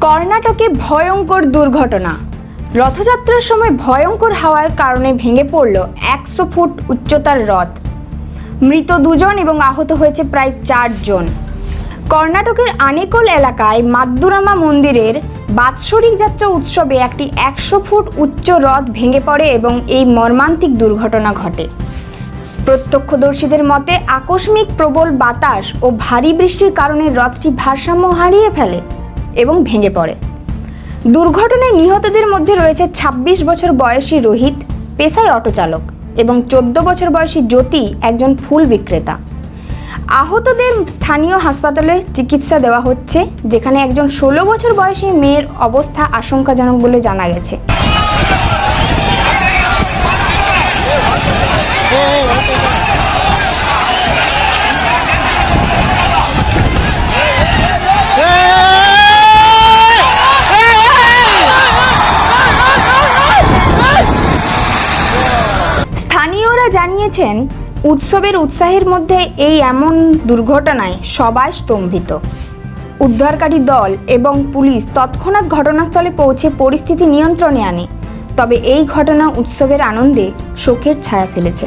কর্ণাটকে ভয়ঙ্কর দুর্ঘটনা। রথযাত্রার সময় ভয়ঙ্কর হাওয়ার কারণে ভেঙে পড়ল 100 ফুট উচ্চতার রথ। মৃত 2 জন এবং আহত হয়েছে প্রায় 4 জন। কর্ণাটকের আনেকল এলাকায় মাদ্দুরামা মন্দিরের বাৎসরিক যাত্রা উৎসবে একটি 100 ফুট উচ্চ রথ ভেঙে পড়ে এবং এই মর্মান্তিক দুর্ঘটনা ঘটে। প্রত্যক্ষদর্শীদের মতে আকস্মিক প্রবল বাতাস ও ভারী বৃষ্টির কারণে রথটি ভারসাম্য হারিয়ে ফেলে এবং ভেঙে পড়ে। দুর্ঘটনায় নিহতদের মধ্যে রয়েছে 26 বছর বয়সী রোহিত, পেশায় অটো চালক, এবং 14 বছর বয়সী জ্যোতি, একজন ফুল বিক্রেতা। আহতদের স্থানীয় হাসপাতালে চিকিৎসা দেওয়া হচ্ছে, যেখানে একজন 16 বছর বয়সী মেয়ের অবস্থা আশঙ্কাজনক বলে জানা গেছে। স্থানীয়রা জানিয়েছেন, উৎসবের উৎসাহের মধ্যে এই এমন দুর্ঘটনায় সবাই স্তম্ভিত। উদ্ধারকারী দল এবং পুলিশ তৎক্ষণাৎ ঘটনাস্থলে পৌঁছে পরিস্থিতি নিয়ন্ত্রণে আনে। তবে এই ঘটনা উৎসবের আনন্দে শোকের ছায়া ফেলেছে।